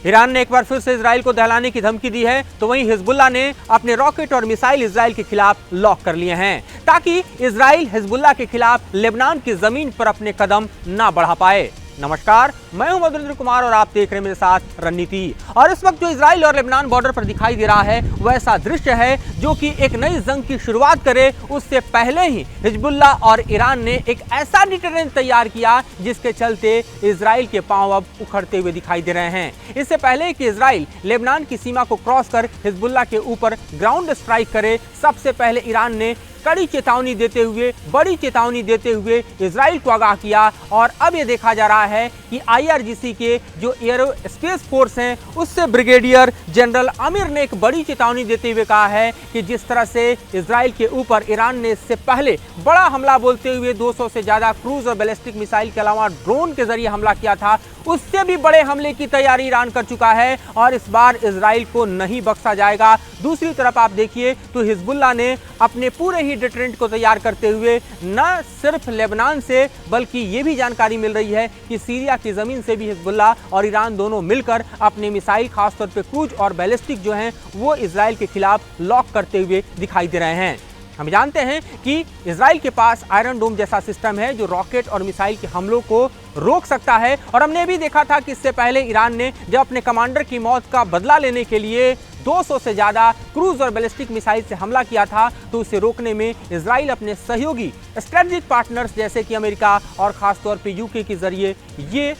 Iran ने एक बार फिर से इजराइल को दहलाने की धमकी दी है, तो वहीं हिजबुल्लाह ने अपने रॉकेट और मिसाइल इजराइल के खिलाफ लॉक कर लिए हैं ताकि इजराइल हिजबुल्लाह के खिलाफ लेबनान की जमीन पर अपने कदम ना बढ़ा पाए। नमस्कार, मैं हूं मधुरेंद्र कुमार और आप देख रहे हैं मेरे साथ रणनीति। और इस वक्त जो इजराइल और लेबनान बॉर्डर पर दिखाई दे रहा है वह ऐसा दृश्य है जो कि एक नई जंग की शुरुआत करे उससे पहले ही हिजबुल्लाह और ईरान ने एक ऐसा डिटरेंस तैयार किया जिसके चलते इजराइल के पांव अब उखड़ते हुए दिखाई दे रहे हैं। इससे पहले कि इजराइल लेबनान की सीमा को क्रॉस कर हिजबुल्लाह के ऊपर ग्राउंड स्ट्राइक करे, सबसे पहले ईरान ने कड़ी चेतावनी देते हुए, बड़ी चेतावनी देते हुए इजराइल को आगाह किया। और अब ये देखा जा रहा है कि IRGC के जो एयरोस्पेस फोर्स हैं उससे ब्रिगेडियर जनरल आमिर ने एक बड़ी चेतावनी देते हुए कहा है कि जिस तरह से इजराइल के ऊपर ईरान ने इससे पहले बड़ा हमला बोलते हुए 200 से ज्यादा क्रूज और बैलिस्टिक मिसाइल के अलावा ड्रोन के जरिए हमला किया था, उससे भी बड़े हमले की तैयारी ईरान कर चुका है और इस बार इजराइल को नहीं बख्शा जाएगा। दूसरी तरफ आप देखिए तो हिजबुल्लाह ने अपने पूरे ही डिटरेंट को तैयार करते हुए न सिर्फ लेबनान से बल्कि ये भी जानकारी मिल रही है कि सीरिया की जमीन से भी हिजबुल्लाह और ईरान दोनों मिलकर अपने मिसाइल खासतौर पे क्रूज और बैलिस्टिक जो हैं वो इजराइल के खिलाफ लॉक करते हुए दिखाई दे रहे हैं। हम जानते हैं कि इजराइल के पास आयरन डोम जैसा सिस्टम है जो रॉकेट और मिसाइल के हमलों को रोक सकता है। और हमने भी देखा था कि इससे पहले ईरान ने जब अपने कमांडर की मौत का बदला लेने के लिए 200 से ज्यादा क्रूज और बैलिस्टिक मिसाइल से हमला किया था तो उसे रोकने में इजराइल अपने सहयोगी स्ट्रेटेजिक पार्टनर्स जैसे कि अमेरिका और खासतौर पर यूके के जरिए ये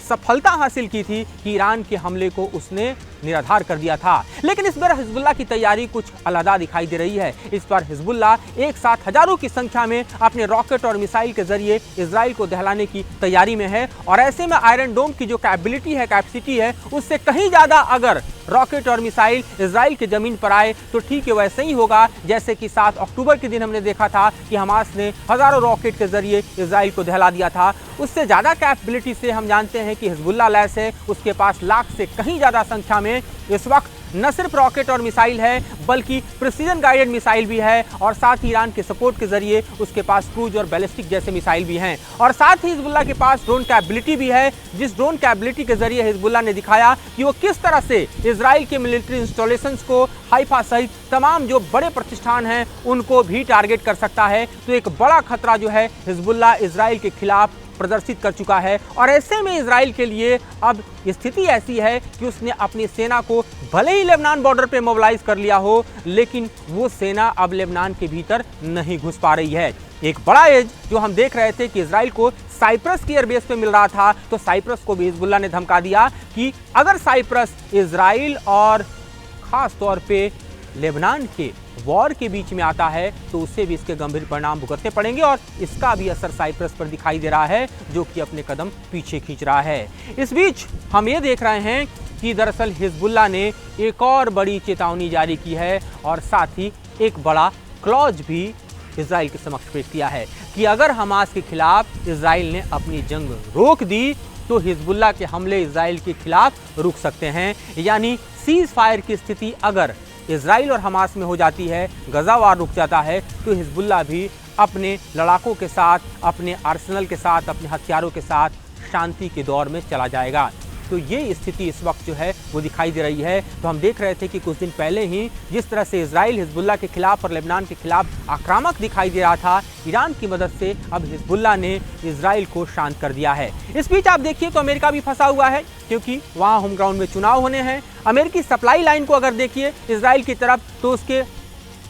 सफलता हासिल की थी कि ईरान के हमले को उसने निराधार कर दिया था। लेकिन इस बार हिजबुल्लाह की तैयारी कुछ अलग दिखाई दे रही है। इस बार हिजबुल्लाह एक साथ हजारों की संख्या में अपने रॉकेट और मिसाइल के जरिए इजराइल को दहलाने की तैयारी में है और ऐसे में आयरन डोम की जो कैपेसिटी है उससे कहीं ज्यादा अगर रॉकेट और मिसाइल इजराइल की जमीन पर आए तो ठीक है वैसे ही होगा जैसे कि 7 अक्टूबर के दिन हमने देखा था कि हमास ने हजारों रॉकेट के जरिए इजराइल को दहला दिया था। उससे ज्यादा कैपेबिलिटी से हम जानते हैं कि हिजबुल्लाह लैस है, उसके पास लाख से कहीं ज्यादा संख्या में इस वक्त न सिर्फ रॉकेट और मिसाइल है बल्कि प्रिसीजन गाइडेड मिसाइल भी है और साथ ही ईरान के सपोर्ट के जरिए उसके पास क्रूज और बैलिस्टिक जैसे मिसाइल भी हैं और साथ ही हिजबुल्लाह के पास ड्रोन कैपेबिलिटी भी है, जिस ड्रोन कैपेबिलिटी के जरिए हिजबुल्लाह ने दिखाया कि वो किस तरह से इजराइल के मिलिट्री इंस्टॉलेशंस को हाइफा सहित तमाम जो बड़े प्रतिष्ठान हैं उनको भी टारगेट कर सकता है। तो एक बड़ा खतरा जो है हिजबुल्लाह इजराइल के खिलाफ प्रदर्शित कर चुका है और ऐसे में इजराइल के लिए अब स्थिति ऐसी है कि उसने अपनी सेना को भले ही लेबनान बॉर्डर पे मोबिलाइज कर लिया हो लेकिन वो सेना अब लेबनान के भीतर नहीं घुस पा रही है। एक बड़ा एज जो हम देख रहे थे कि इजराइल को साइप्रस की एयरबेस पे मिल रहा था तो साइप्रस को भी हिजबुल्लाह ने धमका दिया कि अगर साइप्रस इजराइल और खास तौर पे लेबनान के वॉर के बीच में आता है तो उससे भी इसके गंभीर परिणाम भुगतने पड़ेंगे और इसका भी असर साइप्रस पर दिखाई दे रहा है जो कि अपने कदम पीछे खींच रहा है। इस बीच हम ये देख रहे हैं कि दरअसल हिजबुल्लाह ने एक और बड़ी चेतावनी जारी की है और साथ ही एक बड़ा क्लॉज भी इजराइल के समक्ष पेश किया है कि अगर हमास के खिलाफ इजराइल ने अपनी जंग रोक दी तो हिजबुल्लाह के हमले इजराइल के खिलाफ रुक सकते हैं। यानी सीज फायर की स्थिति अगर इजराइल और हमास में हो जाती है, गजा वार रुक जाता है तो हिजबुल्लाह भी अपने लड़ाकों के साथ, अपने आर्सेनल के साथ, अपने हथियारों के साथ शांति के दौर में चला जाएगा। तो ये स्थिति इस वक्त जो है वो दिखाई दे रही है। तो हम देख रहे थे कि कुछ दिन पहले ही जिस तरह से इजराइल हिजबुल्लाह के खिलाफ और लेबनान के खिलाफ आक्रामक दिखाई दे रहा था, ईरान की मदद से अब हिजबुल्लाह ने इजराइल को शांत कर दिया है। इस बीच आप देखिए तो अमेरिका भी फंसा हुआ है क्योंकि वहाँ होम ग्राउंड में चुनाव होने हैं। अमेरिकी सप्लाई लाइन को अगर देखिए इजराइल की तरफ तो उसके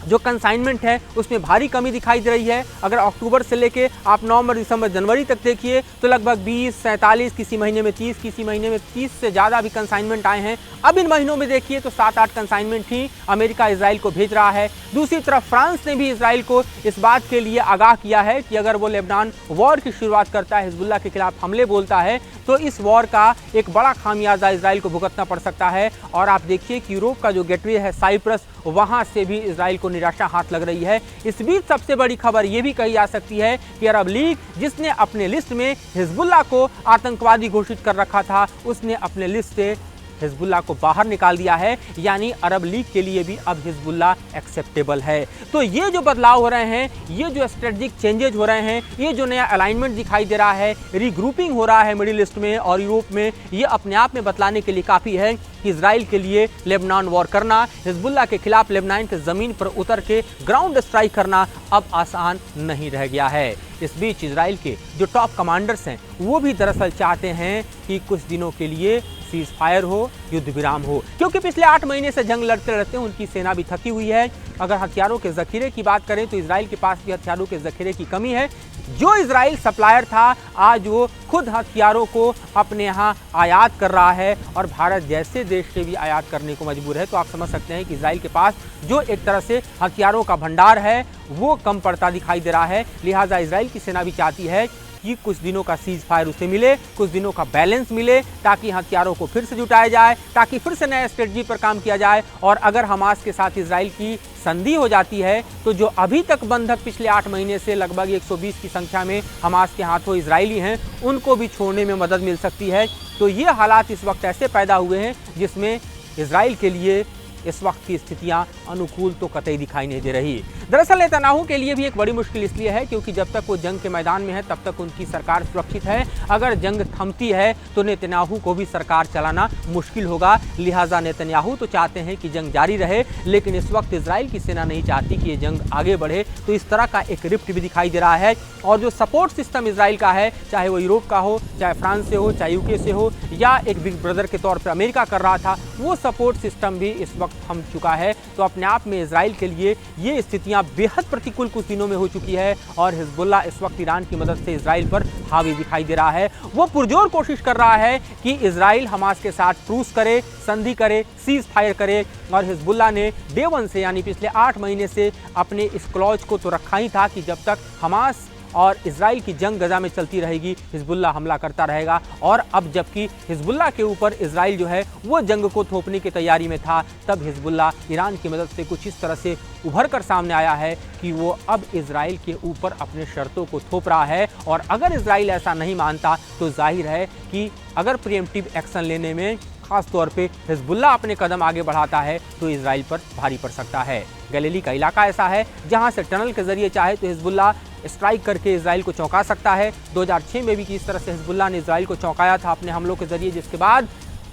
जो कंसाइनमेंट है उसमें भारी कमी दिखाई दे रही है। अगर अक्टूबर से लेके आप नवंबर, दिसंबर, जनवरी तक देखिए तो लगभग 20, 47, किसी महीने में 30, किसी महीने में 30 से ज़्यादा भी कंसाइनमेंट आए हैं। अब इन महीनों में देखिए तो 7-8 कंसाइनमेंट ही अमेरिका इजराइल को भेज रहा है। दूसरी तरफ फ्रांस ने भी इजराइल को इस बात के लिए आगाह किया है कि अगर वो लेबनान वॉर की शुरुआत करता है, हिजबुल्लाह के खिलाफ हमले बोलता है तो इस वॉर का एक बड़ा खामियाजा इजराइल को भुगतना पड़ सकता है। और आप देखिए कि यूरोप का जो गेटवे है साइप्रस, वहां से भी इजराइल को निराशा हाथ लग रही है। इस बीच सबसे बड़ी खबर यह भी कही जा सकती है कि अरब लीग जिसने अपने लिस्ट में हिजबुल्लाह को आतंकवादी घोषित कर रखा था, उसने अपने लिस्ट से हिजबुल्लाह को बाहर निकाल दिया है, यानी अरब लीग के लिए भी अब हिजबुल्लाह एक्सेप्टेबल है। तो ये जो बदलाव हो रहे हैं, ये जो स्ट्रेटेजिक चेंजेज हो रहे हैं, ये जो नया अलाइनमेंट दिखाई दे रहा है, रीग्रुपिंग हो रहा है मिडिल ईस्ट में और यूरोप में, ये अपने आप में बतलाने के लिए काफ़ी है कि इजराइल के लिए लेबनान वॉर करना, हिजबुल्लाह के खिलाफ लेबनान की ज़मीन पर उतर के ग्राउंड स्ट्राइक करना अब आसान नहीं रह गया है। इस बीच इजराइल के जो टॉप कमांडर्स हैं वो भी दरअसल चाहते हैं कि कुछ दिनों के लिए सीज फायर हो, युद्ध विराम हो, क्योंकि पिछले 8 महीने से जंग लड़ते लड़ते उनकी सेना भी थकी हुई है। अगर हथियारों के जखीरे की बात करें तो इजराइल के पास भी हथियारों के जखीरे की कमी है। जो इजराइल सप्लायर था आज वो खुद हथियारों को अपने यहाँ आयात कर रहा है और भारत जैसे देश से भी आयात करने को मजबूर है। तो आप समझ सकते हैं कि इजराइल के पास जो एक तरह से हथियारों का भंडार है वो कम पड़ता दिखाई दे रहा है। लिहाजा इजराइल की सेना भी चाहती है कि कुछ दिनों का सीज फायर उसे मिले, कुछ दिनों का बैलेंस मिले, ताकि हथियारों को फिर से जुटाया जाए, ताकि फिर से नए स्ट्रेटजी पर काम किया जाए। और अगर हमास के साथ इजराइल की संधि हो जाती है तो जो अभी तक बंधक पिछले 8 महीने से लगभग 120 की संख्या में हमास के हाथों इजरायली हैं, उनको भी छोड़ने में मदद मिल सकती है। तो ये हालात इस वक्त ऐसे पैदा हुए हैं जिसमें इजराइल के लिए इस वक्त की स्थितियां अनुकूल तो कतई दिखाई नहीं दे रही। दरअसल नेतन्याहू के लिए भी एक बड़ी मुश्किल इसलिए है क्योंकि जब तक वो जंग के मैदान में है तब तक उनकी सरकार सुरक्षित है। अगर जंग थमती है तो नेतन्याहू को भी सरकार चलाना मुश्किल होगा। लिहाजा नेतन्याहू तो चाहते हैं कि जंग जारी रहे, लेकिन इस वक्त इजराइल की सेना नहीं चाहती कि ये जंग आगे बढ़े। तो इस तरह का एक रिफ्ट भी दिखाई दे रहा है। और जो सपोर्ट सिस्टम इजराइल का है, चाहे वो यूरोप का हो, चाहे फ्रांस से हो, चाहे यूके से हो, या एक बिग ब्रदर के तौर पर अमेरिका कर रहा था, वो सपोर्ट सिस्टम भी इस वक्त थम चुका है। तो अपने आप में इजराइल के लिए ये स्थितियां बेहद प्रतिकूल कुछ दिनों में हो चुकी है और हिजबुल्लाह इस वक्त ईरान की मदद से इजराइल पर हावी दिखाई दे रहा है। वो पुरजोर कोशिश कर रहा है कि इजराइल हमास के साथ ट्रूस करे, संधि करे, सीज फायर करे। और हिजबुल्लाह ने डे 1 से यानी पिछले 8 महीने से अपने इस क्लॉज को तो रखा ही था कि जब तक हमास और इजराइल की जंग गजा में चलती रहेगी हिजबुल्लाह हमला करता रहेगा। और अब जबकि हिजबुल्लाह के ऊपर इजराइल जो है वो जंग को थोपने की तैयारी में था, तब हिजबुल्लाह ईरान की मदद से कुछ इस तरह से उभर कर सामने आया है कि वो अब इजराइल के ऊपर अपने शर्तों को थोप रहा है। और अगर इजराइल ऐसा नहीं मानता तो जाहिर है कि अगर प्रीएम्प्टिव एक्शन लेने में खास तौर पे हिजबुल्लाह अपने कदम आगे बढ़ाता है तो इजराइल पर भारी पड़ सकता है। गलीली का इलाका ऐसा है जहां से टनल के जरिए चाहे तो हिजबुल्लाह स्ट्राइक करके इजराइल को चौंका सकता है। 2006 में भी किस तरह से हिजबुल्लाह ने इजराइल को चौंकाया था अपने हमलों के जरिए, जिसके बाद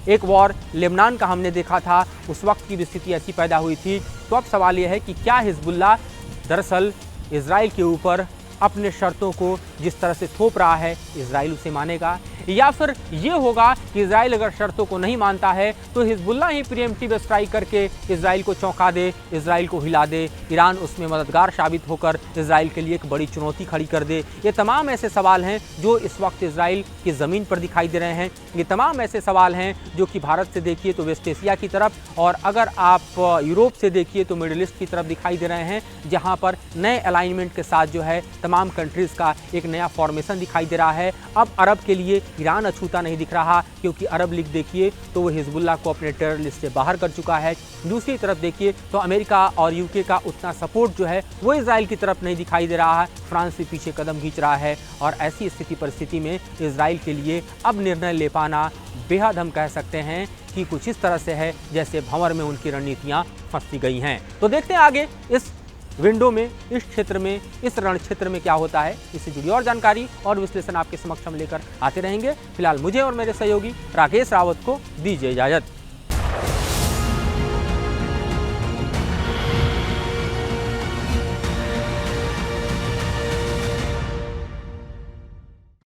एक वॉर लेबनान का हमने देखा था, उस वक्त की भी स्थिति ऐसी पैदा हुई थी। तो अब सवाल यह है कि क्या हिजबुल्लाह दरअसल इजराइल के ऊपर अपने शर्तों को जिस तरह से थोप रहा है इजराइल उसे मानेगा, या फिर ये होगा कि इजराइल अगर शर्तों को नहीं मानता है तो हिजबुल्लाह ही प्रीएम्प्टिव स्ट्राइक करके इजराइल को चौंका दे, इजराइल को हिला दे, ईरान उसमें मददगार साबित होकर इजराइल के लिए एक बड़ी चुनौती खड़ी कर दे। ये तमाम ऐसे सवाल हैं जो इस वक्त इजराइल की ज़मीन पर दिखाई दे रहे हैं। ये तमाम ऐसे सवाल हैं जो कि भारत से देखिए तो वेस्ट एशिया की तरफ, और अगर आप यूरोप से देखिए तो मिडिल ईस्ट की तरफ दिखाई दे रहे हैं, जहाँ पर नए अलाइनमेंट के साथ जो है तमाम कंट्रीज़ का एक नया फॉर्मेशन दिखाई दे रहा है। अब अरब के लिए ईरान अछूता नहीं दिख रहा, क्योंकि अरब लीग देखिए तो वो हिजबुल्लाह को अपने टेरर लिस्ट से बाहर कर चुका है। दूसरी तरफ देखिए तो अमेरिका और यूके का उतना सपोर्ट जो है वो इजराइल की तरफ नहीं दिखाई दे रहा है, फ्रांस भी पीछे कदम खींच रहा है। और ऐसी स्थिति परिस्थिति में इजराइल के लिए अब निर्णय ले पाना बेहद, हम कह सकते हैं कि कुछ इस तरह से है जैसे भंवर में उनकी रणनीतियाँ फंसी गई हैं। तो देखते हैं आगे इस विंडो में, इस क्षेत्र में, इस रण क्षेत्र में क्या होता है। इससे जुड़ी और जानकारी और विश्लेषण आपके समक्ष हम लेकर आते रहेंगे। फिलहाल मुझे और मेरे सहयोगी राकेश रावत को दीजिए इजाजत।